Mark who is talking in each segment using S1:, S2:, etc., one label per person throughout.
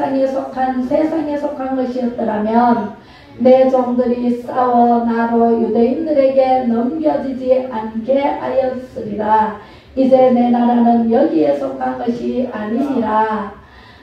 S1: 세상에 속한 것이었더라면 내 종들이 싸워 나로 유대인들에게 넘겨지지 않게 하였으리라. 이제 내 나라는 여기에 속한 것이 아니니라.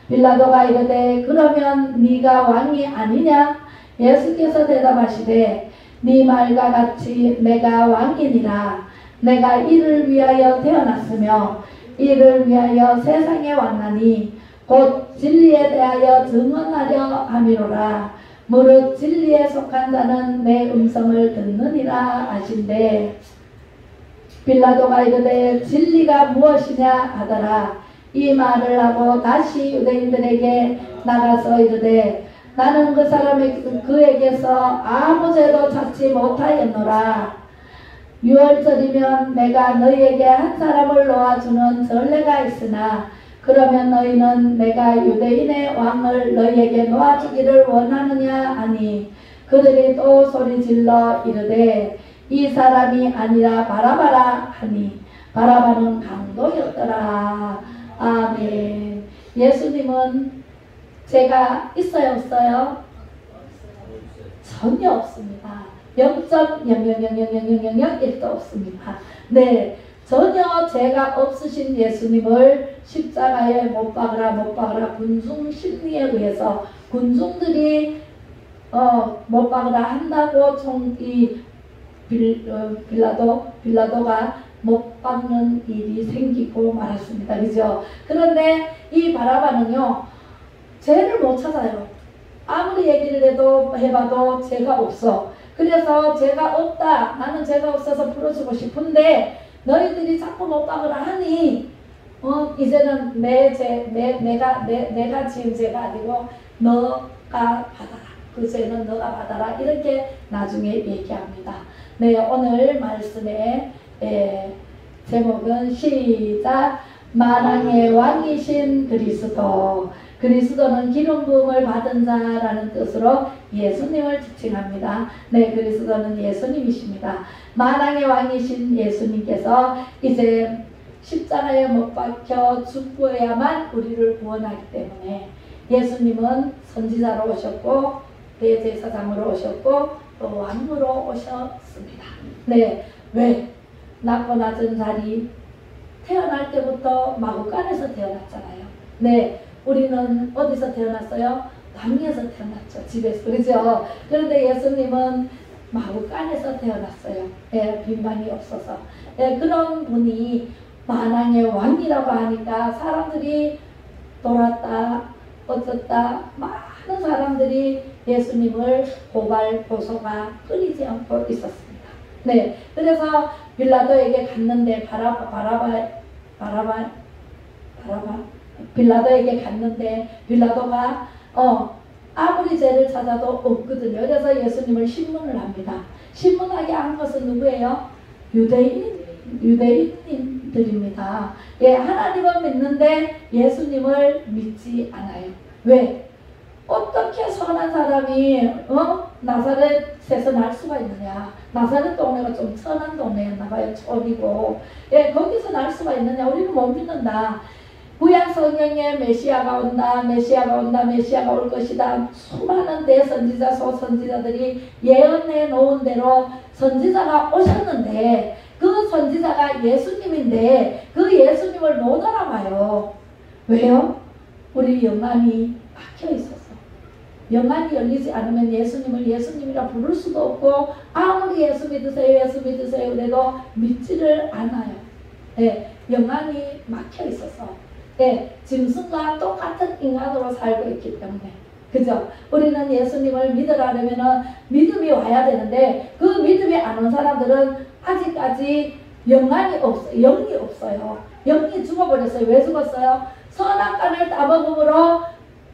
S1: 빌라도가 이르되 그러면 네가 왕이 아니냐? 예수께서 대답하시되 네 말과 같이 내가 왕이니라. 내가 이를 위하여 태어났으며 이를 위하여 세상에 왔나니 곧 진리에 대하여 증언하려 함이로라. 무릇 진리에 속한 자는 내 음성을 듣느니라 하신대. 빌라도가 이르되 진리가 무엇이냐 하더라. 이 말을 하고 다시 유대인들에게 나가서 이르되 나는 그 사람의 그에게서 아무 죄도 찾지 못하였노라. 유월절이면 내가 너희에게 한 사람을 놓아주는 전례가 있으나 그러면 너희는 내가 유대인의 왕을 너희에게 놓아주기를 원하느냐 하니 그들이 또 소리질러 이르되 이 사람이 아니라 바라바라 하니 바라바는 강도였더라. 아멘. 예수님은 죄가 있어요 없어요? 전혀 없습니다. 0.0000001도 없습니다. 네, 전혀 죄가 없으신 예수님을 십자가에 못 박으라 군중 심리에 의해서 군중들이 못 박으라 한다고 빌라도가 못 박는 일이 생기고 말았습니다. 그죠? 그런데 이 바라바는요 죄를 못 찾아요. 아무리 얘기를 해봐도 죄가 없어. 그래서 죄가 없다. 나는 죄가 없어서 풀어주고 싶은데 너희들이 자꾸 못 박으라 하니 이제는 내가 지은 죄가 아니고 너가 받아라. 그 죄는 너가 받아라. 이렇게 나중에 얘기합니다. 네, 오늘 말씀의 제목은 시작. 만왕의 왕이신 그리스도. 그리스도는 기름 부음을 받은 자라는 뜻으로 예수님을 지칭합니다. 네, 그리스도는 예수님이십니다. 만왕의 왕이신 예수님께서 이제 십자가에 못 박혀 죽어야만 우리를 구원하기 때문에 예수님은 선지자로 오셨고 대제사장으로 오셨고 또 왕으로 오셨습니다. 네, 왜? 낮고 낮은 자리 태어날 때부터 마구간에서 태어났잖아요. 네, 우리는 어디서 태어났어요? 광야에서 태어났죠. 집에서. 그죠? 그런데 예수님은 마구간에서 태어났어요. 예, 빈방이 없어서. 예, 그런 분이 만왕의 왕이라고 하니까 사람들이 돌았다 어쩌다 많은 사람들이 예수님을 고소가 끊이지 않고 있었습니다. 네, 그래서 빌라도에게 갔는데 빌라도에게 갔는데 빌라도가 아무리 죄를 찾아도 없거든요. 그래서 예수님을 신문을 합니다. 신문하게 한 것은 누구예요? 유대인들입니다. 예, 하나님은 믿는데 예수님을 믿지 않아요. 왜? 어떻게 선한 사람이 나사렛에서 날 수가 있느냐. 나사렛 동네가 좀 선한 동네였나봐요. 촌이고. 예, 거기서 날 수가 있느냐. 우리는 못 믿는다. 구약 성경에 메시아가 온다, 메시아가 올 것이다. 수많은 대선지자, 소선지자들이 예언해 놓은 대로 선지자가 오셨는데 그 선지자가 예수님인데 그 예수님을 못 알아봐요. 왜요? 우리 영안이 막혀 있어서. 영안이 열리지 않으면 예수님을 예수님이라 부를 수도 없고 아무리 예수 믿으세요 그래도 믿지를 않아요. 네, 영안이 막혀 있어서. 네, 짐승과 똑같은 인간으로 살고 있기 때문에. 그죠? 우리는 예수님을 믿으려면 믿음이 와야 되는데 그 믿음이 안 온 사람들은 아직까지 영이 없어요. 영이 죽어버렸어요. 왜 죽었어요? 선악과를 따먹음으로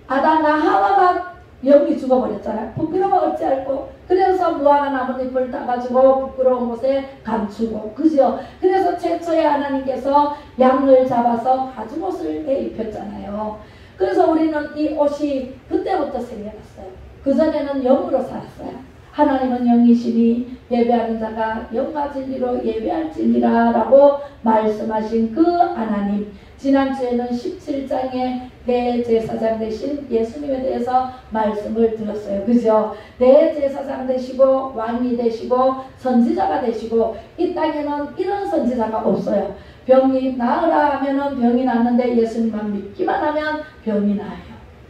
S1: 아담과 하와가 영이 죽어버렸잖아요. 부끄러워 어찌할꼬. 그래서 무화과 나뭇잎을 따가지고 부끄러운 곳에 감추고. 그죠? 그래서 최초에 하나님께서 양을 잡아서 가죽옷을 입혔잖아요. 그래서 우리는 이 옷이 그때부터 생겨났어요. 그전에는 영으로 살았어요. 하나님은 영이시니 예배하는 자가 영과 진리로 예배할지니라 라고 말씀하신 그 하나님, 지난주에는 17장에 대제사장 되신 예수님에 대해서 말씀을 드렸어요. 그죠? 대제사장 되시고 왕이 되시고 선지자가 되시고, 이 땅에는 이런 선지자가 없어요. 병이 나으라 하면은 병이 낫는데 예수님만 믿기만 하면 병이 나요.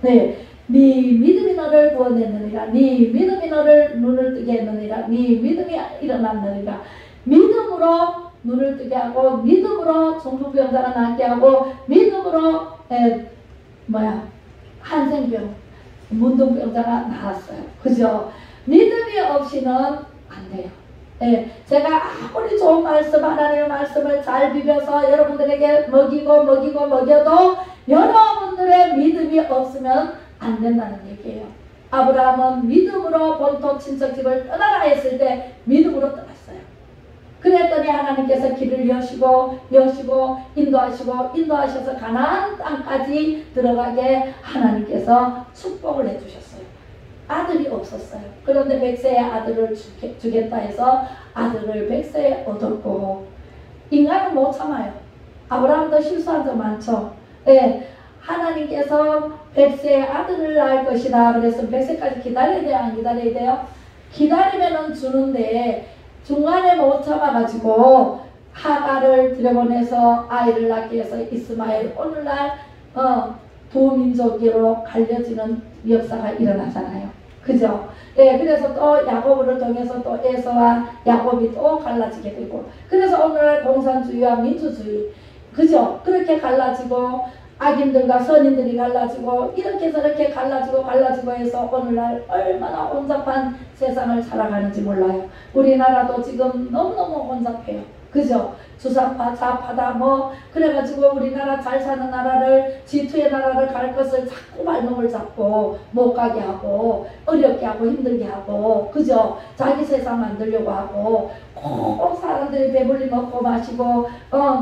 S1: 네. 네 믿음이 너를 구원했느니라. 네 믿음이 너를 눈을 뜨게 했느니라. 네 믿음이 일어났느니라. 믿음으로 눈을 뜨게 하고, 믿음으로 중풍병자가 낫게 하고, 믿음으로 한센병 문둥병자가 나았어요. 그죠? 믿음이 없이는 안 돼요. 예, 제가 아무리 좋은 말씀, 하나님의 말씀을 잘 비벼서 여러분들에게 먹여도 여러분들의 믿음이 없으면 안 된다는 얘기예요. 아브라함은 믿음으로 본토 친척집을 떠나라 했을 때 믿음으로 떠났어요. 그랬더니 하나님께서 길을 여시고 인도하셔서 가나안 땅까지 들어가게 하나님께서 축복을 해주셨어요. 아들이 없었어요. 그런데 100세의 아들을 주겠다 해서 아들을 100세에 얻었고, 인간은 못 참아요. 아브라함도 실수한 적 많죠. 네, 하나님께서 100세의 아들을 낳을 것이다. 그래서 100세까지 기다려야 돼요? 안 기다려야 돼요? 기다리면은 주는데, 중간에 못 참아가지고 하가를 들여보내서 아이를 낳게 해서 이스마엘, 오늘날 두 민족으로 갈려지는 역사가 일어나잖아요. 그죠? 네, 그래서 또 야곱을 통해서 또 에서와 야곱이 또 갈라지게 되고, 그래서 오늘날 공산주의와 민주주의, 그죠? 그렇게 갈라지고, 악인들과 선인들이 갈라지고, 이렇게 저렇게 갈라지고 해서 오늘날 얼마나 혼잡한 세상을 살아가는지 몰라요. 우리나라도 지금 너무너무 혼잡해요. 그죠? 주사파, 좌파다 그래가지고 우리나라 잘 사는 나라를, G2의 나라를 갈 것을 자꾸 발목을 잡고 못 가게 하고 어렵게 하고 힘들게 하고, 그죠? 자기 세상 만들려고 하고, 꼭 사람들이 배불리 먹고 마시고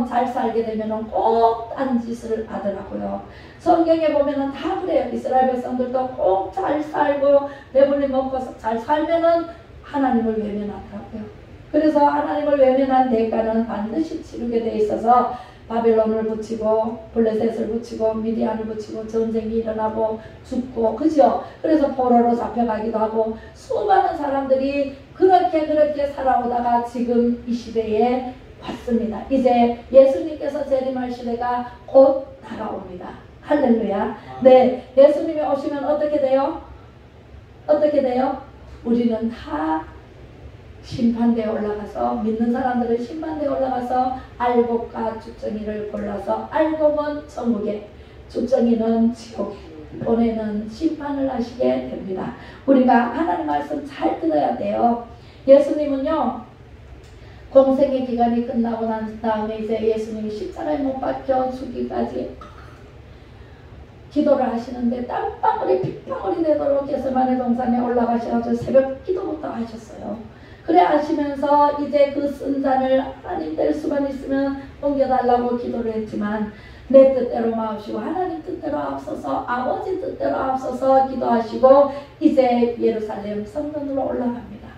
S1: 잘 살게 되면은 꼭 딴 짓을 하더라고요. 성경에 보면은 다 그래요. 이스라엘 백성들도 꼭 잘 살고 배불리 먹고 잘 살면은 하나님을 외면하더라고요. 그래서 하나님을 외면한 대가는 반드시 치르게 돼 있어서 바벨론을 붙이고 블레셋을 붙이고 미디안을 붙이고 전쟁이 일어나고 죽고, 그죠? 그래서 포로로 잡혀가기도 하고, 수많은 사람들이 그렇게 살아오다가 지금 이 시대에 왔습니다. 이제 예수님께서 재림할 시대가 곧 다가옵니다. 할렐루야. 네, 예수님이 오시면 어떻게 돼요? 어떻게 돼요? 우리는 다 심판대에 올라가서, 믿는 사람들은 심판대에 올라가서 알곡과 죽정이를 골라서, 알곡은 천국에, 죽정이는 지옥에 보내는 심판을 하시게 됩니다. 우리가 하나님 말씀 잘 들어야 돼요. 예수님은요, 공생의 기간이 끝나고 난 다음에 이제 예수님이 십자가에 못 박혀 죽기까지 기도를 하시는데 땀방울이 핏방울이 되도록 게세마네 동산에 올라가셔서 새벽 기도부터 하셨어요. 그래 하시면서 이제 그 쓴 잔을 하나님 될 수만 있으면 옮겨달라고 기도를 했지만, 내 뜻대로 마옵시고 하나님 뜻대로 앞서서 아버지 뜻대로 앞서서 기도하시고 이제 예루살렘 성전으로 올라갑니다.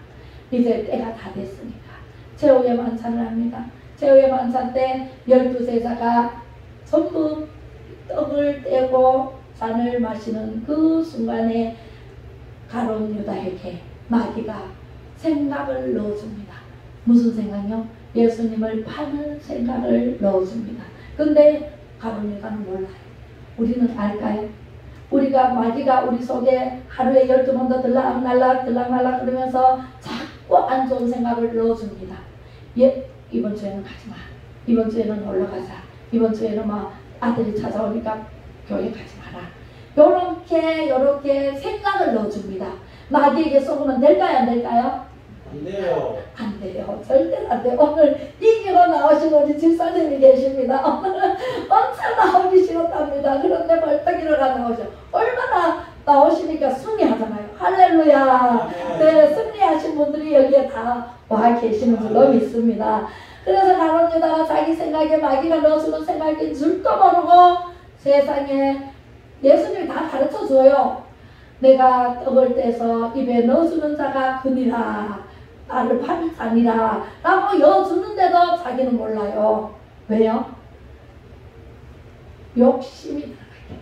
S1: 이제 때가 다 됐으니까 제후의 만찬을 합니다. 제후의 만찬 때 12제자가 전부 떡을 떼고 잔을 마시는 그 순간에 가룟 유다에게 마귀가 생각을 넣어줍니다. 무슨 생각이요? 예수님을 파는 생각을 넣어줍니다. 근데 가룟 유다는 몰라요. 우리는 알까요? 우리가 마귀가 우리 속에 하루에 12번도 들락날락 그러면서 자꾸 안 좋은 생각을 넣어줍니다. 이번 주에는 가지마. 이번 주에는 놀러 가자. 이번 주에는 아들이 찾아오니까 교회 가지 마라. 요렇게 생각을 넣어줍니다. 마귀에게 속으면 될까요? 안 될까요?
S2: 안 돼요.
S1: 안 돼요. 절대 안 돼요. 오늘 이기고 나오신 우리 집사님이 계십니다. 오늘은 엄청 나오기 싫었답니다. 그런데 벌떡 일어나 나오죠. 얼마나 나오시니까 승리하잖아요. 할렐루야. 네, 승리하신 분들이 여기에 다 와 계시는 줄로 믿습니다. 그래서 가룟 유다가 자기 생각에 마귀가 넣어주는 생각인 줄도 모르고 세상에 예수님이 다 가르쳐줘요. 내가 떡을 떼서 입에 넣어주는 자가 그니라. 나를 반찬이라 라고 여주는데도 자기는 몰라요. 왜요? 욕심이 들어가기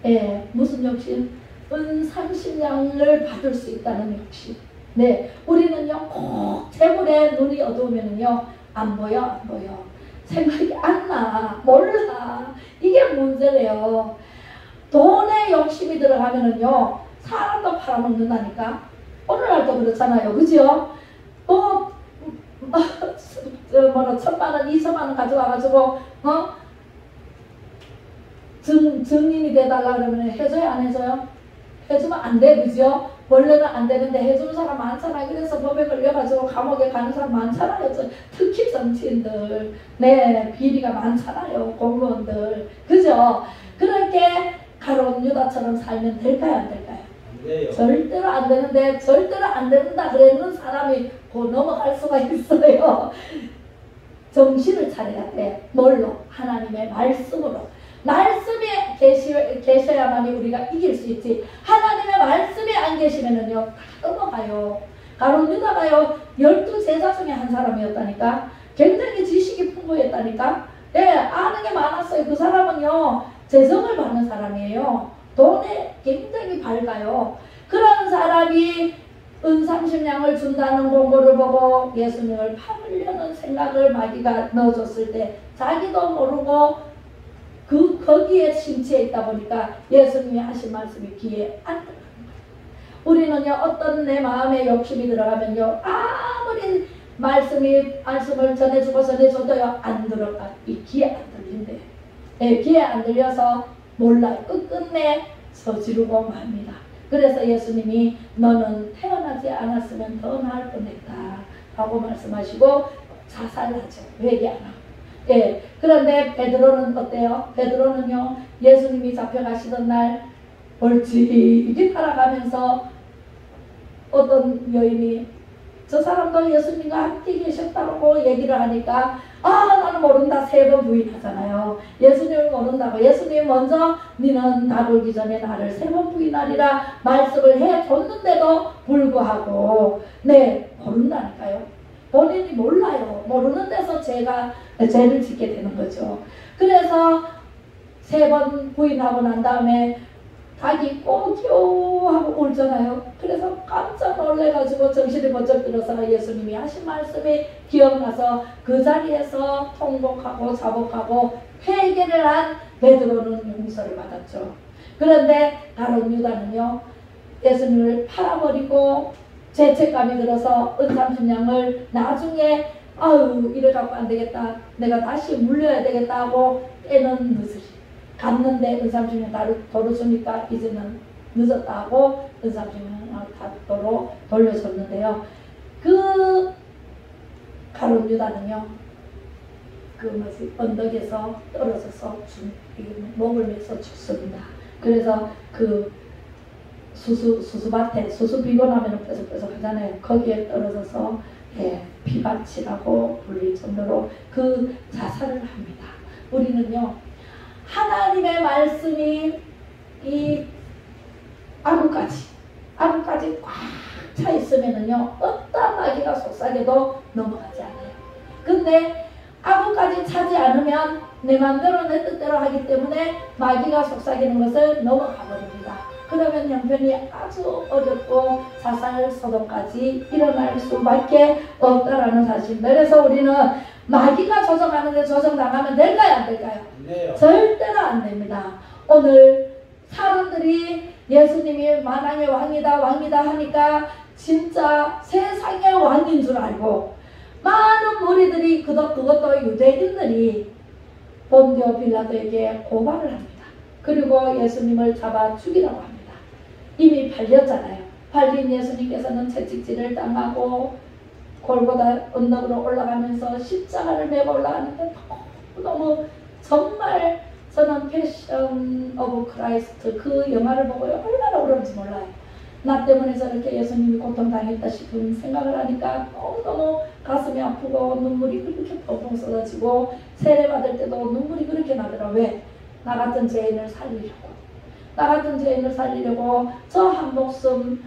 S1: 때문에. 무슨 욕심? 은 30냥을 받을 수 있다는 욕심. 네, 우리는요 꼭 재물에 눈이 어두우면은요 안 보여. 생각이 안 나. 몰라. 이게 문제래요. 돈에 욕심이 들어가면은요 사람도 팔아먹는다니까. 오늘날도 그렇잖아요. 그죠? 뭐라 1,000만원, 2,000만원 가져와가지고 증인이 돼달라 그러면 해줘요? 안 해줘요? 해주면 안 돼. 그죠? 원래는 안 되는데 해주는 사람 많잖아요. 그래서 법에 걸려가지고 감옥에 가는 사람 많잖아요. 특히 정치인들. 네, 비리가 많잖아요. 공무원들. 그죠? 그렇게 가룟 유다처럼 살면 될까요? 안 될까요?
S2: 네.
S1: 절대로 안 되는데, 절대로 안 된다 그러는 사람이 곧 넘어갈 수가 있어요. 정신을 차려야 돼. 뭘로? 하나님의 말씀으로. 말씀이 계셔야만이 우리가 이길 수 있지. 하나님의 말씀이 안 계시면은요 다 넘어가요. 가룟 유다가요 12제자 중에 한 사람이었다니까. 굉장히 지식이 풍부했다니까. 네, 아는 게 많았어요. 그 사람은요 재성을 받는 사람이에요. 돈에 굉장히 밝아요. 그런 사람이 은 30냥을 준다는 공고를 보고 예수님을 팔으려는 생각을 마귀가 넣어줬을 때 자기도 모르고 거기에 심취해 있다 보니까 예수님이 하신 말씀이 귀에 안 들어가는 거예요. 우리는요 어떤 내 마음에 욕심이 들어가면요 아무리 말씀을 전해줘도요 안 들어가. 이 귀에 안 들린대요. 네, 귀에 안 들려서 몰라요. 끝끝내 저지르고 맙니다. 그래서 예수님이 너는 태어나지 않았으면 더 나을 뻔했다 라고 말씀하시고 자살하죠. 회개 안 하고. 예, 그런데 베드로는 어때요? 베드로는요 예수님이 잡혀가시던 날 멀찍이 따라가면서 어떤 여인이 저 사람도 예수님과 함께 계셨다고 얘기를 하니까 나는 모른다 3번 부인하잖아요. 예수님을 모른다고. 예수님 먼저 너는 다 돌기 전에 나를 3번 부인하리라 말씀을 해줬는데도 불구하고 네 모른다니까요. 본인이 몰라요. 모르는 데서 죄를 짓게 되는 거죠. 그래서 3번 부인하고 난 다음에 자기 꼬기요 하고 울잖아요. 그래서 깜짝 놀래가지고 정신이 번쩍 들어서 예수님이 하신 말씀이 기억나서 그 자리에서 통곡하고 자복하고 회개를 한 베드로는 용서를 받았죠. 그런데 가룟 유다는요 예수님을 팔아버리고 죄책감이 들어서 은 30냥을 나중에 이래갖고 안 되겠다. 내가 다시 물려야 되겠다 하고 때는 늦으리. 갔는데 은 30냥 도로 주니까 이제는 늦었다 하고 은 30냥을 다 도로 돌려줬는데요. 그 가룟 유다는요 언덕에서 떨어져서 목을 매서 죽습니다. 그래서 그 수수밭에 수수 비고 나면 뾰족뾰족 하잖아요. 거기에 떨어져서 피바치라고 불릴 정도로 그 자살을 합니다. 우리는요 하나님의 말씀이 이 아구까지 꽉 차 있으면은요 어떤 마귀가 속삭여도 넘어가지 않아요. 근데 아구까지 차지 않으면 내 맘대로 내 뜻대로 하기 때문에 마귀가 속삭이는 것을 넘어가 버립니다. 그러면 형편이 아주 어렵고 자살 소동까지 일어날 수밖에 없다라는 사실입니다. 그래서 우리는 마귀가 조정하는데 조정당하면 될까요? 안 될까요?
S2: 네.
S1: 절대로 안 됩니다. 오늘 사람들이 예수님이 만왕의 왕이다 하니까 진짜 세상의 왕인 줄 알고 많은 무리들이 그것도 유대인들이 본디오 빌라도에게 고발을 합니다. 그리고 예수님을 잡아 죽이라고 합니다. 이미 팔렸잖아요. 팔린 예수님께서는 채찍질을 당하고 골고다 언덕으로 올라가면서 십자가를 메고 올라가는데 너무 정말 저는 패션 오브 크라이스트 그 영화를 보고요 얼마나 울었는지 몰라요. 나 때문에 저렇게 예수님이 고통당했다 싶은 생각을 하니까 너무너무 가슴이 아프고 눈물이 그렇게 펑펑 쏟아지고 세례받을 때도 눈물이 그렇게 나더라. 왜? 나 같은 죄인을 살리려고. 나 같은 죄인을 살리려고 저 한 목숨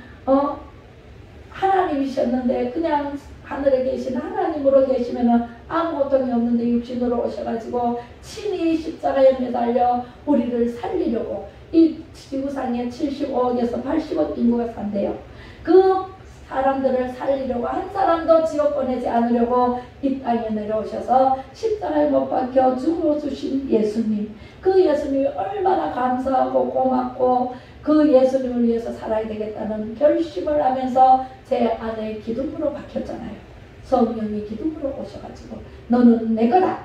S1: 하나님이셨는데 그냥 하늘에 계신 하나님으로 계시면은 아무 고통이 없는데 육신으로 오셔가지고 친히 십자가에 매달려 우리를 살리려고 이 지구상에 75억에서 80억 인구가 산대요. 그 사람들을 살리려고 한 사람도 지옥 보내지 않으려고 이 땅에 내려오셔서 십자가에 못 박혀 죽어주신 예수님, 그 예수님이 얼마나 감사하고 고맙고 그 예수님을 위해서 살아야 되겠다는 결심을 하면서 제 안에 기둥으로 박혔잖아요. 성령이 기둥으로 오셔가지고 너는 내 거다,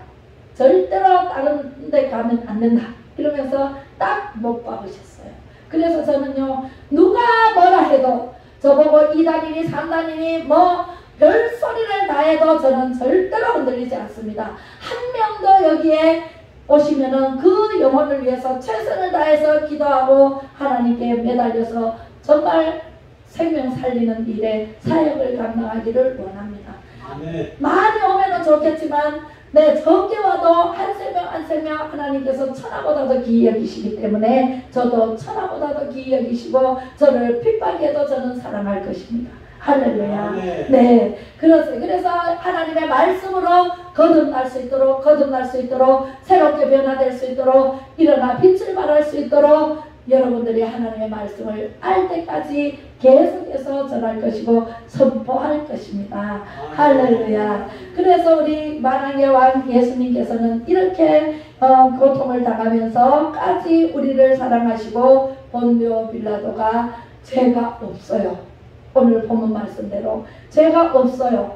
S1: 절대로 다른 데 가면 안 된다 이러면서 딱 못 박으셨어요. 그래서 저는요, 누가 뭐라 해도 저보고 2단이니 3단이니 뭐 별소리를 다 해도 저는 절대로 흔들리지 않습니다. 한 명도 여기에 오시면은 그 영혼을 위해서 최선을 다해서 기도하고 하나님께 매달려서 정말 생명 살리는 일에 사역을 감당하기를 원합니다. 아멘. 많이 오면은 좋겠지만 적게 와도 한 생명 하나님께서 천하보다 더 귀히 여기시기 때문에 저도 천하보다 더 귀히 여기시고 저를 핍박해도 저는 사랑할 것입니다. 할렐루야. 네. 그래서 하나님의 말씀으로 거듭날 수 있도록 새롭게 변화될 수 있도록 일어나 빛을 발할 수 있도록 여러분들이 하나님의 말씀을 알 때까지 계속해서 전할 것이고 선포할 것입니다. 할렐루야. 그래서 우리 만왕의 왕 예수님께서는 이렇게 고통을 당하면서까지 우리를 사랑하시고 본디오 빌라도가 죄가 없어요. 오늘 본문 말씀대로 죄가 없어요.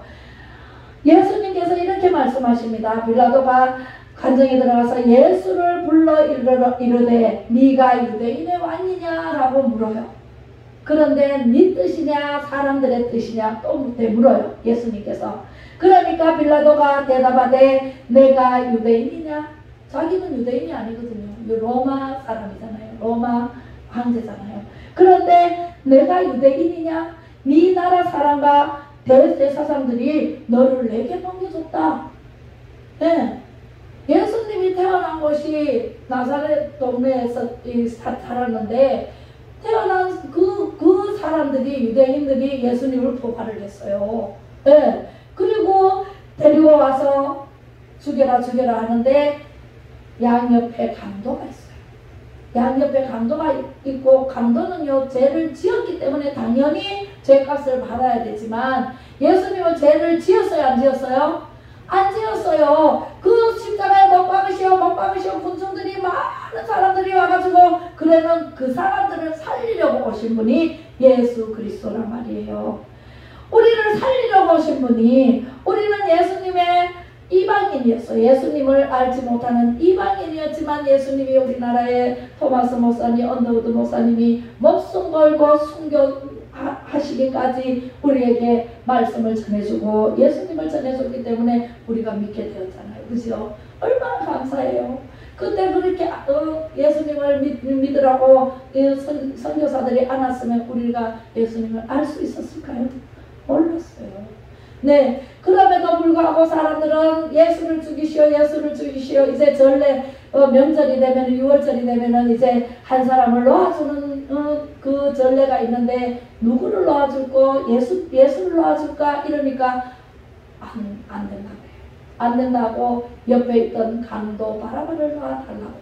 S1: 예수님께서 이렇게 말씀하십니다. 빌라도가 관정에 들어가서 예수를 불러 이르되 네가 유대인의 왕이냐라고 물어요. 그런데 네 뜻이냐 사람들의 뜻이냐 또 물어요. 예수님께서. 그러니까 빌라도가 대답하되 내가 유대인이냐? 자기는 유대인이 아니거든요. 로마 사람이잖아요. 로마 황제잖아요. 그런데 내가 유대인이냐? 네 나라 사람과 대제사장들이 너를 내게 넘겨줬다. 네. 예수님이 태어난 곳이 나사렛 동네에서 살았는데 태어난 그 사람들이 유대인들이 예수님을 포괄을 했어요. 네. 그리고 데리고 와서 죽여라 하는데 양옆에 강도가 있어요. 양옆에 강도가 있고 강도는요 죄를 지었기 때문에 당연히 죄값을 받아야 되지만 예수님은 죄를 지었어요 안 지었어요? 안 지었어요. 그 십자가에 못 박으시오 군중들이 많은 사람들이 와가지고 그러면 그 사람들을 살리려고 오신 분이 예수 그리스도란 말이에요. 우리를 살리려고 오신 분이 우리는 예수님의 이방인이었어요. 예수님을 알지 못하는 이방인이었지만 예수님이 우리나라의 토마스 목사님, 언더우드 목사님이 목숨 걸고 순교하시기까지 우리에게 말씀을 전해주고 예수님을 전해줬기 때문에 우리가 믿게 되었잖아요. 그죠? 얼마나 감사해요. 그때 그렇게 예수님을 믿으라고 선교사들이 안 왔으면 우리가 예수님을 알 수 있었을까요? 몰랐어요. 네, 그럼에도 불구하고 사람들은 예수를 죽이시오 이제 전례 명절이 되면 6월절이 되면은 이제 한 사람을 놓아주는 그 전례가 있는데 누구를 놓아줄까 예수를 놓아줄까 이러니까 안 된다고 해요. 안 된다고 옆에 있던 강도 바라바를 놓아달라고.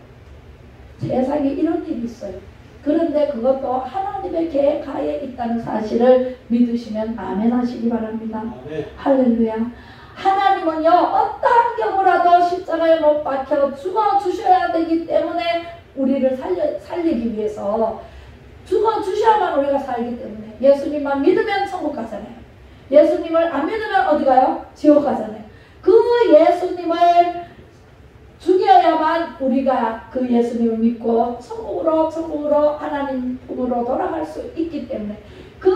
S1: 세상에 이런 일이 있어요. 그런데 그것도 하나님의 계획하에 있다는 사실을 믿으시면 아멘 하시기 바랍니다. 아멘. 할렐루야. 하나님은요 어떠한 경우라도 십자가에 못 박혀 죽어주셔야 되기 때문에 우리를 살리기 위해서 죽어주셔야만 우리가 살기 때문에 예수님만 믿으면 천국 가잖아요. 예수님을 안 믿으면 어디 가요? 지옥 가잖아요. 그 예수님을 죽여야만 우리가 그 예수님을 믿고 천국으로 하나님 품으로 돌아갈 수 있기 때문에 그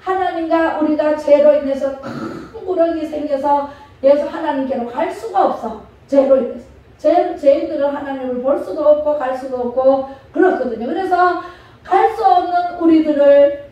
S1: 하나님과 우리가 죄로 인해서 큰 구렁이 생겨서 예수 하나님께로 갈 수가 없어. 죄로 인해서. 죄인들은 하나님을 볼 수도 없고 갈 수도 없고 그렇거든요. 그래서 갈 수 없는 우리들을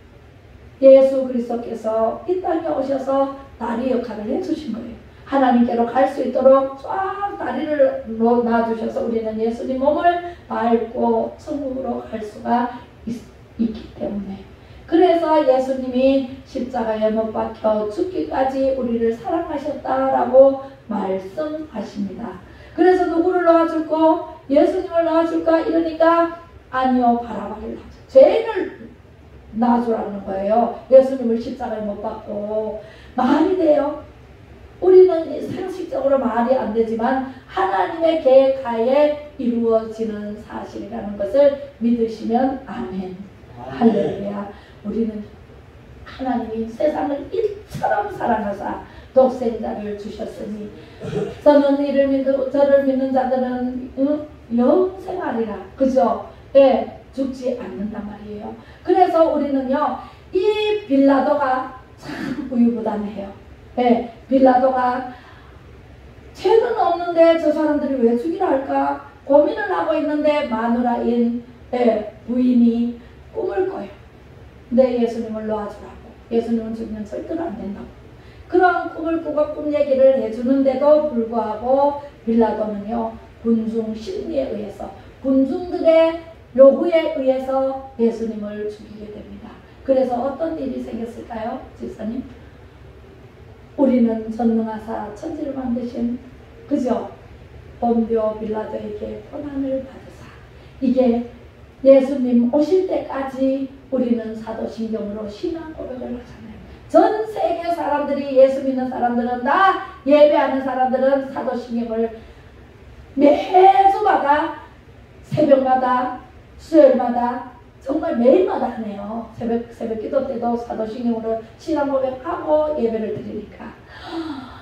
S1: 예수 그리스도께서 이 땅에 오셔서 다리 역할을 해주신 거예요. 하나님께로 갈 수 있도록 쫙 다리를 놔주셔서 우리는 예수님 몸을 밟고 천국으로 갈 수가 있기 때문에, 그래서 예수님이 십자가에 못 박혀 죽기까지 우리를 사랑하셨다라고 말씀하십니다. 그래서 누구를 놓아줄까? 예수님을 놓아줄까? 이러니까 아니요, 바라바를 놔줘. 죄인을 놔주라는 거예요. 예수님을 십자가에 못 박고. 말이 돼요? 우리는 상식적으로 말이 안 되지만 하나님의 계획하에 이루어지는 사실이라는 것을 믿으시면 아멘. 할렐루야. 우리는 하나님이 세상을 이처럼 사랑하사 독생자를 주셨으니 저를 믿는 자들은 영생하리라. 그죠? 예, 죽지 않는단 말이에요. 그래서 우리는요, 이 빌라도가 참 우유부단해요. 예, 빌라도가 죄는 없는데 저 사람들이 왜 죽이라 할까 고민을 하고 있는데 마누라인 부인이 꿈을 꿔요. 근데 예수님을 놓아주라고. 예수님은 죽으면 절대로 안 된다고. 그런 꿈을 꾸고 꿈 얘기를 해주는데도 불구하고 빌라도는요, 군중 심리에 의해서, 군중들의 요구에 의해서 예수님을 죽이게 됩니다. 그래서 어떤 일이 생겼을까요? 집사님? 우리는 전능하사 천지를 만드신, 그죠? 본디오 빌라도에게 고난을 받으사. 이게 예수님 오실 때까지 우리는 사도신경으로 신앙 고백을 하잖아요. 전 세계 사람들이, 예수 믿는 사람들은, 다 예배하는 사람들은 사도신경을 매주마다, 새벽마다, 수요일마다, 정말 매일마다 하네요. 새벽 기도 때도 사도신경으로 신앙 고백하고 예배를 드리니까.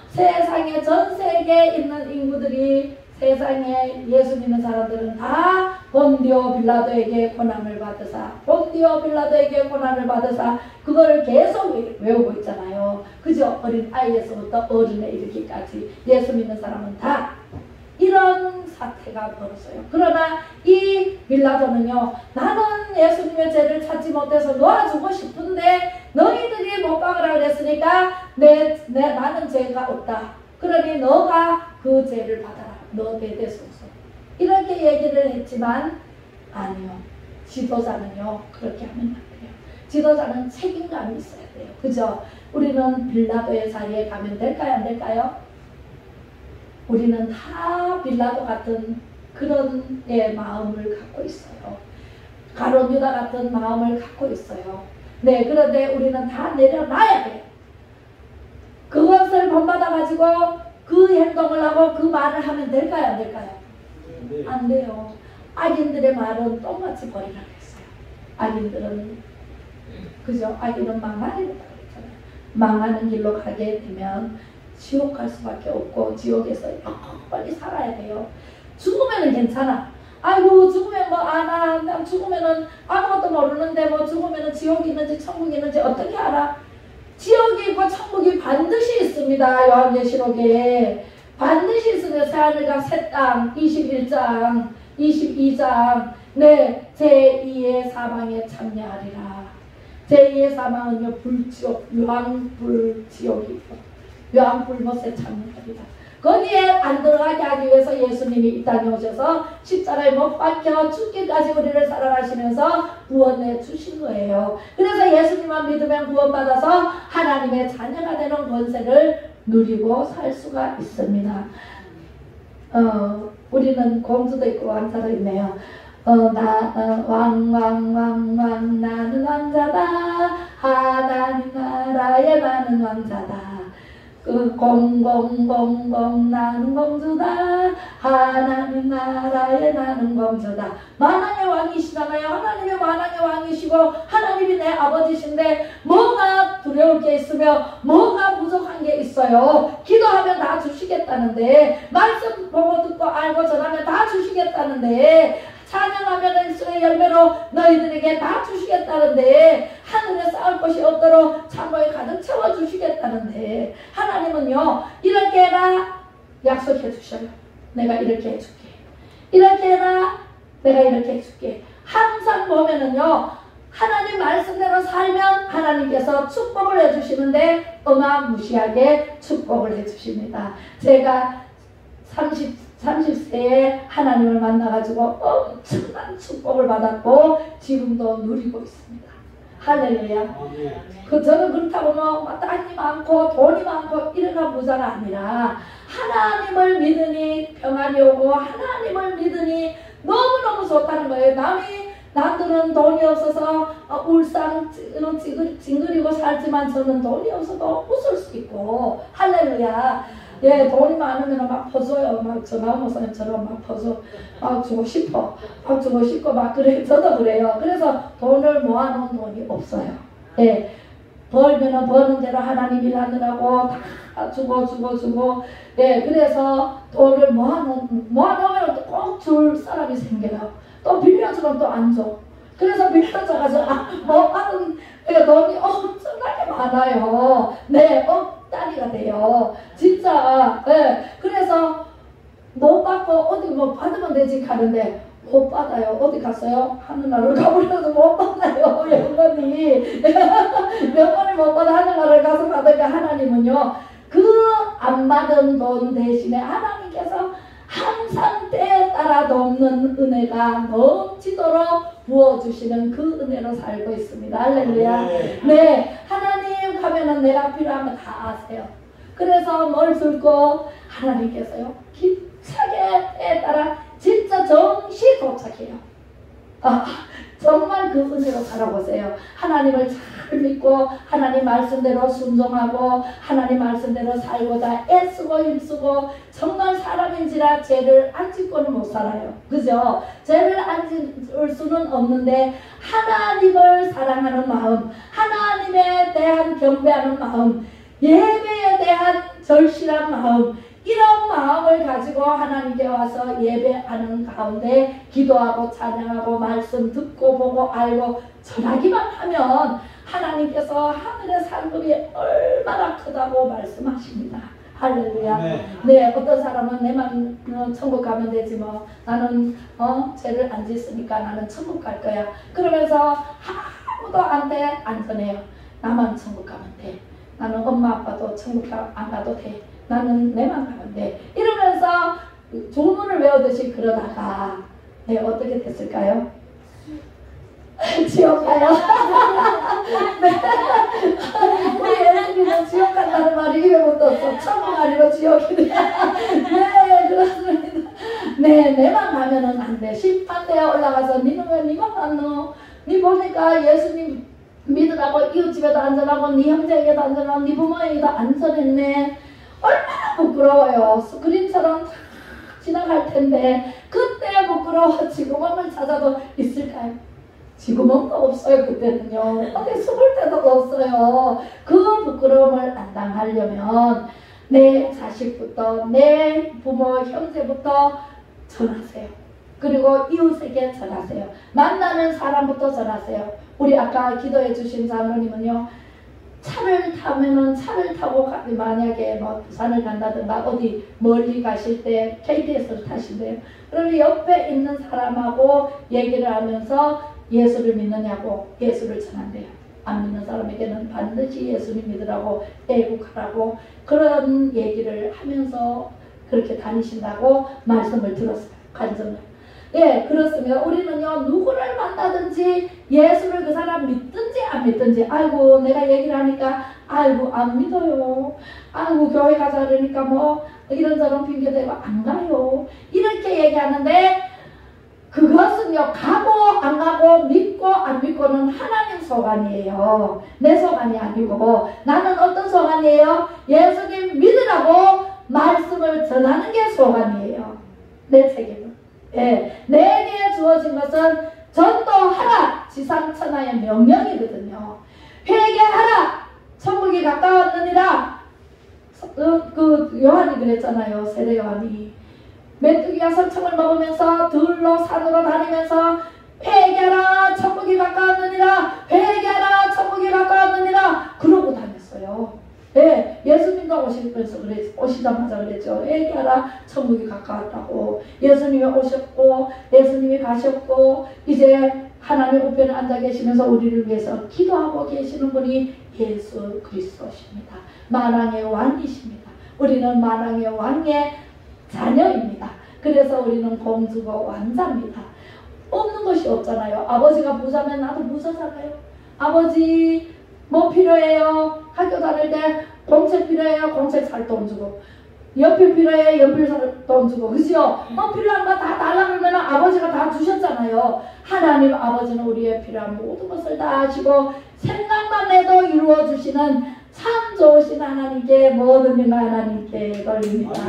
S1: 세상에, 전 세계에 있는 인구들이, 세상에 예수 믿는 사람들은 다 본디오 빌라도에게 고난을 받으사, 본디오 빌라도에게 고난을 받으사, 그걸 계속 외우고 있잖아요. 그죠? 어린 아이에서부터 어른에 이르기까지 예수 믿는 사람은 다 이런 사태가 벌어져요. 그러나 이 빌라도는요, 나는 예수님의 죄를 찾지 못해서 놓아주고 싶은데 너희들이 못 박으라 그랬으니까 나는 죄가 없다. 그러니 너가 그 죄를 받아라. 너 대대소서. 이렇게 얘기를 했지만 아니요. 지도자는요, 그렇게 하면 안 돼요. 지도자는 책임감이 있어야 돼요. 그죠? 우리는 빌라도의 자리에 가면 될까요? 안 될까요? 우리는 다 빌라도 같은 그런 마음을 갖고 있어요. 가룟 유다 같은 마음을 갖고 있어요. 네, 그런데 우리는 다 내려놔야 돼요. 그것을 본받아가지고 그 행동을 하고 그 말을 하면 될까요? 안 될까요? 네. 안 돼요. 악인들의 말은 똥같이 버리라고 했어요. 악인들은, 그죠? 악인은 망하리라고 그랬잖아요. 망하는 길로 가게 되면 지옥 갈 수밖에 없고 지옥에서 빨리 살아야 돼요. 죽으면은 괜찮아. 아이고 죽으면 뭐 나 죽으면은 아무것도 모르는데 뭐 죽으면은 지옥이 있는지 천국이 있는지 어떻게 알아? 지옥이 있고 천국이 반드시 있습니다. 요한계시록에 반드시 있으며 새하늘과 새 땅 21장 22장 네, 제2의 사망에 참여하리라. 제2의 사망은요, 불지옥, 유황불지옥이고 유황불못에 참여하리라. 거기에 안 들어가게 하기 위해서 예수님이 이 땅에 오셔서 십자가에 못 박혀 죽기까지 우리를 사랑하시면서 구원해 주신 거예요. 그래서 예수님만 믿으면 구원받아서 하나님의 자녀가 되는 권세를 누리고 살 수가 있습니다. 우리는 공주도 있고 왕자도 있네요. 왕왕왕왕 나는 왕자다. 하나님 나라에 나는 왕자다. 공공공공 나는 공주다. 하나님 나라에 나는 공주다. 만왕의 왕이시잖아요. 하나님의 만왕의 왕이시고 하나님이 내 아버지신데 뭐가 두려울 게 있으며 뭐가 부족한 게 있어요. 기도하면 다 주시겠다는데, 말씀 보고 듣고 알고 전하면 다 주시겠다는데, 찬양하면 일수의 열매로 너희들에게 다 주시겠다는데, 하늘에 쌓을 것이 없도록 창고에 가득 채워주시겠다는데, 하나님은요 이렇게 해라 약속해 주셔요. 내가 이렇게 해줄게. 이렇게 해라 내가 이렇게 해줄게. 항상 보면은요, 하나님 말씀대로 살면 하나님께서 축복을 해주시는데 어마무시하게 축복을 해주십니다. 제가 30세에 하나님을 만나가지고 엄청난 축복을 받았고 지금도 누리고 있습니다. 할렐루야. 저는 그렇다고 뭐 땅이 많고 돈이 많고 이래가 부자가 아니라 하나님을 믿으니 평안이 오고 하나님을 믿으니 너무너무 좋다는 거예요. 남들은 돈이 없어서 울상 찡그리고 살지만 저는 돈이 없어도 웃을 수 있고 할렐루야. 예, 돈이 많으면 막 퍼줘요. 막 전화 목사님처럼 막 퍼줘. 막 주고 싶어. 막 주고 싶고 막 그래. 저도 그래요. 그래서 돈을 모아놓은 돈이 없어요. 예. 벌면은 버는 대로 하나님 일하느라고 다 주고. 예, 그래서 돈을 모아놓으면 꼭 줄 사람이 생겨요. 또 빌려주면 또 안 줘. 그래서 빌려줘가지고 못 받은 돈이 엄청나게 많아요. 네, 억다리가 돼요. 진짜. 네. 그래서 못 받고 어디 뭐 받으면 되지 하는데 못 받아요. 어디 갔어요? 하늘나라를 가버려서 못 받아요. 영원히. 영원히 못 받아 하늘나라를 가서 받으니까 하나님은요. 그 안 받은 돈 대신에 하나님께서 항상 때에 따라 넘는 은혜가 넘치도록 부어주시는 그 은혜로 살고 있습니다. 할렐루야. 네, 하나님 하면은 내가 필요한 거 다 아세요. 그래서 뭘 줄고 하나님께서요 힘차게 때에 따라 진짜 정시 도착해요. 정말 그 은혜로 살아보세요. 하나님을 잘 믿고 하나님 말씀대로 순종하고 하나님 말씀대로 살고자 애쓰고 힘쓰고 정말 사람인지라 죄를 안 짓고는 못 살아요. 그죠? 죄를 안 짓을 수는 없는데 하나님을 사랑하는 마음, 하나님에 대한 경배하는 마음, 예배에 대한 절실한 마음, 이런 마음을 가지고 하나님께 와서 예배하는 가운데 기도하고 찬양하고 말씀 듣고 보고 알고 전하기만 하면 하나님께서 하늘의 상급이 얼마나 크다고 말씀하십니다. 할렐루야. 네, 어떤 사람은 내만 천국 가면 되지 뭐 나는 죄를 안 짓으니까 나는 천국 갈 거야. 그러면서 아무도 안 돼, 안전해요. 나만 천국 가면 돼. 나는 엄마 아빠도 천국 안 가도 돼. 나는 내만 가면 돼. 이러면서 조문을 외우듯이 그러다가 네, 어떻게 됐을까요? 지옥 가요. 네. 우리 예수님은 지옥 간다는 말이 입에 못 떴어. 천국 아니고 지옥이네. 네, 그렇습니다. 네, 내만 가면은 안 돼. 심판대에 올라가서 니는 왜 니만 갔노? 니 보니까 예수님 믿으라고 이웃집에도 안전하고 니 형제에게도 안전하고 니 부모에게도 안전했네. 얼마나 부끄러워요. 스크린처럼 지나갈 텐데 그때 부끄러워 지구멍을 찾아도 있을까요? 지구멍도 없어요. 그때는요. 어디 숨을 데도 없어요. 그 부끄러움을 안 당하려면 내 자식부터 내 부모 형제부터 전하세요. 그리고 이웃에게 전하세요. 만나는 사람부터 전하세요. 우리 아까 기도해 주신 장로님은요. 차를 타면은 차를 타고 만약에 뭐 부산을 간다든가 어디 멀리 가실 때 KTX를 타신대요. 그러면 옆에 있는 사람하고 얘기를 하면서 예수를 믿느냐고 예수를 전한대요. 안 믿는 사람에게는 반드시 예수님 믿으라고 애국하라고 그런 얘기를 하면서 그렇게 다니신다고 말씀을 들었어요. 간증을. 예, 그렇습니다. 우리는요, 누구를 만나든지 예수를 그 사람 믿든지 안 믿든지, 아이고, 내가 얘기를 하니까, 아이고, 안 믿어요. 아이고, 교회 가자 그러니까 뭐, 이런저런 핑계대고 안 가요. 이렇게 얘기하는데, 그것은요, 가고 안 가고 믿고 안 믿고는 하나님 소관이에요. 내 소관이 아니고, 나는 어떤 소관이에요? 예수님 믿으라고 말씀을 전하는 게 소관이에요. 내 책임은. 예, 내게 주어진 것은 전도하라 지상천하의 명령이거든요. 회개하라 천국이 가까웠느니라. 그 요한이 그랬잖아요. 세례 요한이 메뚜기가 설청을 먹으면서 들로 산으로 다니면서 회개하라 천국이 가까웠느니라. 회개하라 천국이 가까웠느니라. 그러고 다녔어요. 네, 예수님도 오시자마자 그랬죠. 회개하라 천국이 가까웠다고. 예수님이 오셨고 예수님이 가셨고 이제 하나님 우편에 앉아 계시면서 우리를 위해서 기도하고 계시는 분이 예수 그리스도십니다. 만왕의 왕이십니다. 우리는 만왕의 왕의 자녀입니다. 그래서 우리는 공주고 왕자입니다. 없는 것이 없잖아요. 아버지가 부자면 나도 부자잖아요. 아버지 뭐 필요해요? 학교 다닐 때 공책 필요해요? 공책 살 돈 주고, 연필 필요해? 연필 살 돈 주고, 그죠? 뭐 필요한 거 다 달라 그러면 아버지가 다 주셨잖아요. 하나님 아버지는 우리의 필요한 모든 것을 다 아시고 생각만 해도 이루어 주시는 참 좋으신 하나님께 모든 일 하나님께 돌립니다.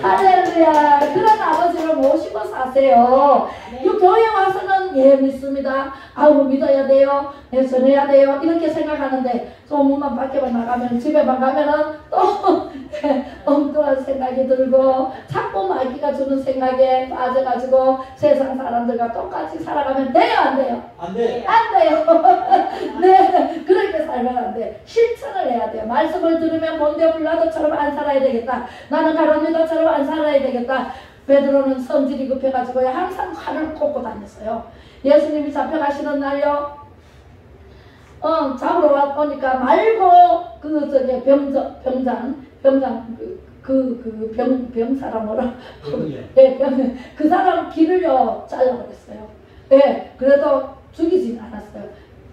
S1: 할렐루야. 그런 아버지를 모시고 사세요. 이 교회 와서는 예 믿습니다. 아우 믿어야 돼요. 네, 전해야 돼요. 이렇게 생각하는데 소문만 밖에만 나가면 집에만 가면은 또 엉뚱한 생각이 들고 자꾸 마귀가 주는 생각에 빠져가지고 세상 사람들과 똑같이 살아가면 돼요? 안 돼요?
S2: 안 돼.
S1: 안 돼요. 네, 그렇게 살면 안 돼. 실천을 해야 돼요. 말씀을 들으면 본데 불라도처럼 안 살아야 되겠다. 나는 가론유다처럼 안 살아야 되겠다. 베드로는 성질이 급해가지고 항상 칼을 꽂고 다녔어요. 예수님이 잡혀가시는 날요. 잡으러 오니까 말고 병사람 뭐라 그 사람 길을요 잘라버렸어요. 예, 그래도 죽이진 않았어요.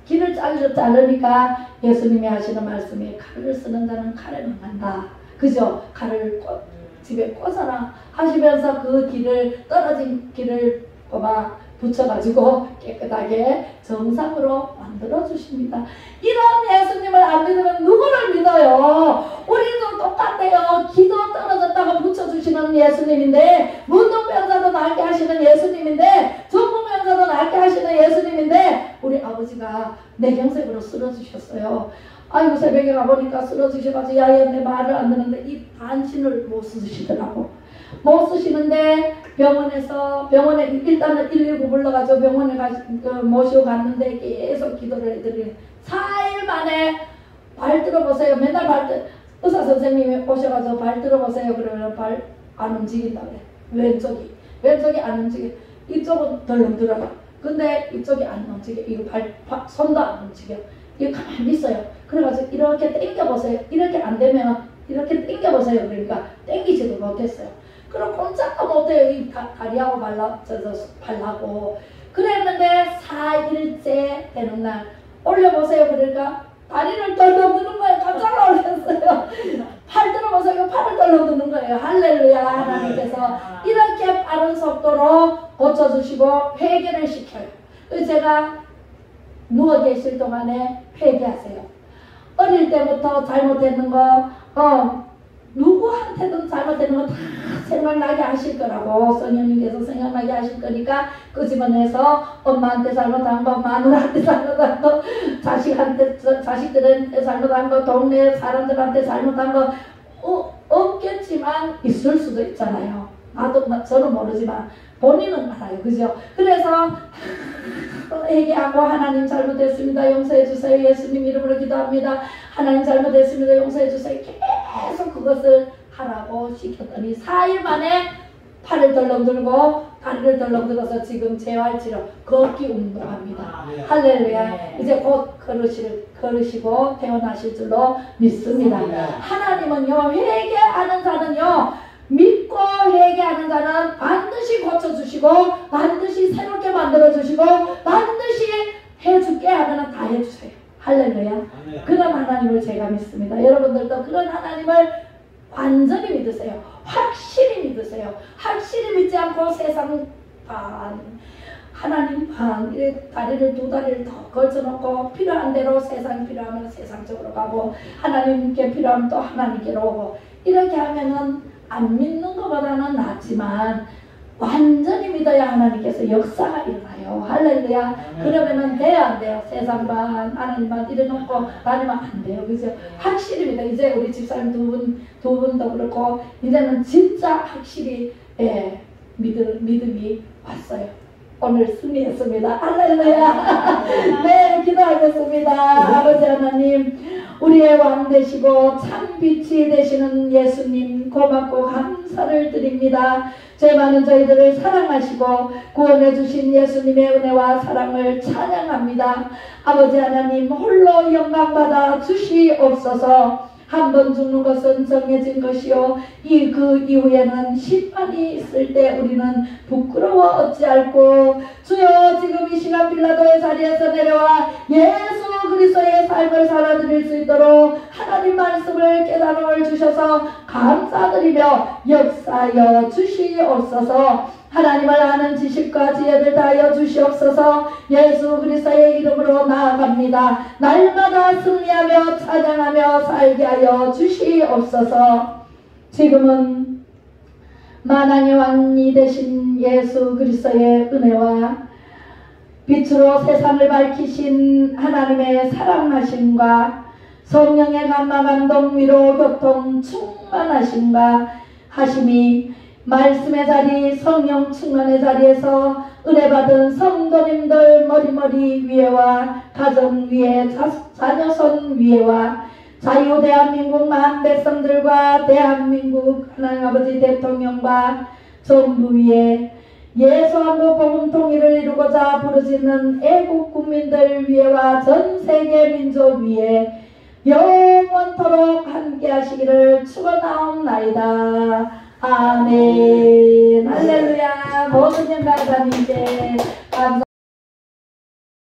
S1: 길을 자르니까 예수님이 하시는 말씀이 칼을 쓰는 자는 칼에 망한다. 그죠? 칼을 집에 꽂아라 하시면서 그 길을 떨어진 길을 붙여가지고 깨끗하게 정상으로 만들어 주십니다. 이런 예수님을 안 믿으면 누구를 믿어요? 우리도 똑같아요. 기도 떨어졌다가 붙여주시는 예수님인데, 문둥병자도 낫게 하시는 예수님인데, 전문병자도 낫게 하시는 예수님인데, 우리 아버지가 뇌경색으로 쓰러지셨어요. 아이고 새벽에 가보니까 쓰러지셔가지고 야야 내 말을 안 듣는데 이 반신을 못 쓰시더라고. 못 쓰시는데 병원에 일단은 119 불러가지고 병원에 모시고 갔는데 계속 기도를 해드리는 4일 만에 발 들어보세요. 맨날 의사 선생님이 오셔가지고 발 들어보세요. 그러면 발 안 움직인다 그래. 왼쪽이 안 움직여. 이쪽은 덜렁 들어가. 근데 이쪽이 안 움직여. 이거 손도 안 움직여. 이거 가만히 있어요. 그래가지고 이렇게 당겨보세요. 이렇게 안 되면 이렇게 당겨보세요. 그러니까 당기지도 못했어요. 그럼 꼼짝도 못해요. 이 다리하고 발라고. 그랬는데 4일째 되는 날 올려보세요. 그러니까 다리를 떨렁 드는 거예요. 깜짝 놀랐어요. 팔 들어보세요. 팔을 떨렁 드는 거예요. 할렐루야. 하나님께서 이렇게 빠른 속도로 고쳐주시고 회개를 시켜요. 제가 누워 계실 동안에 회개하세요. 어릴 때부터 잘못되는 거 누구한테든 잘못되는 거 다 생각나게 하실 거라고 성령님께서 생각나게 하실 거니까 끄집어내서 엄마한테 잘못한 거, 마누라한테 잘못한 거, 자식들한테 잘못한 거, 동네 사람들한테 잘못한 거 없겠지만 있을 수도 있잖아요. 저는 모르지만 본인은 알아요. 그죠? 그래서 회개하고 하나님 잘못했습니다. 용서해 주세요. 예수님 이름으로 기도합니다. 하나님 잘못했습니다. 용서해 주세요. 계속 그것을 하라고 시켰더니 4일 만에 팔을 덜렁 들고 다리를 덜렁 들어서 지금 재활치료 걷기 운동합니다. 할렐루야. 이제 곧 걸으시고 태어나실 줄로 믿습니다. 하나님은요 회개하는 자는요 믿고 회개하는 자는 반드시 고쳐주시고 반드시 새롭게 만들어주시고 반드시 해줄게 하면 다 해주세요. 할렐루야. 그런 하나님을 제가 믿습니다. 여러분들도 그런 하나님을 완전히 믿으세요. 확실히 믿으세요. 확실히 믿지 않고 세상 반 하나님 반 다리를 두 다리를 더 걸쳐놓고 필요한 대로 세상 필요하면 세상적으로 가고 하나님께 필요하면 또 하나님께로 오고 이렇게 하면은 안 믿는 것보다는 낫지만 완전히 믿어야 하나님께서 역사가 일어나요. 할렐루야. 그러면은 돼야 안 돼요. 세상 반 하나님 반 이래놓고 다니면 안 돼요. 그죠? 확실히 믿어. 이제 우리 집사님 두 분도 그렇고 이제는 진짜 확실히 믿음이 왔어요. 오늘 승리했습니다. 할렐루야. 네, 기도하겠습니다. 아버지 하나님, 우리의 왕 되시고 참 빛이 되시는 예수님 고맙고 감사를 드립니다. 죄 많은 저희들을 사랑하시고 구원해 주신 예수님의 은혜와 사랑을 찬양합니다. 아버지 하나님 홀로 영광받아 주시옵소서. 한 번 죽는 것은 정해진 것이요 그 이후에는 심판이 있을 때 우리는 부끄러워 어찌할꼬. 주여 지금 이 시간 빌라도의 자리에서 내려와 예수 그리스도의 삶을 살아드릴 수 있도록 하나님 말씀을 깨달음을 주셔서 감사드리며 역사하여 주시옵소서. 하나님을 아는 지식과 지혜를 다하여 주시옵소서. 예수 그리스도의 이름으로 나아갑니다. 날마다 승리하며 찬양하며 살게 하여 주시옵소서. 지금은 만왕의 왕이 되신 예수 그리스도의 은혜와 빛으로 세상을 밝히신 하나님의 사랑하심과 성령의 감화 감동 위로 교통 충만하심과 하심이 말씀의 자리 성령 충만의 자리에서 은혜받은 성도님들 머리머리 위에와 가정 위에 자녀손 위에와 자유 대한민국 만 백성들과 대한민국 하나님 아버지 대통령과 정부 위에 예수한국 복음 통일을 이루고자 부르짖는 애국 국민들 위에와 전 세계 민족 위에 영원토록 함께 하시기를 축원하옵나이다. 아멘. 할렐루야. 모든 영광 하나님께 감사.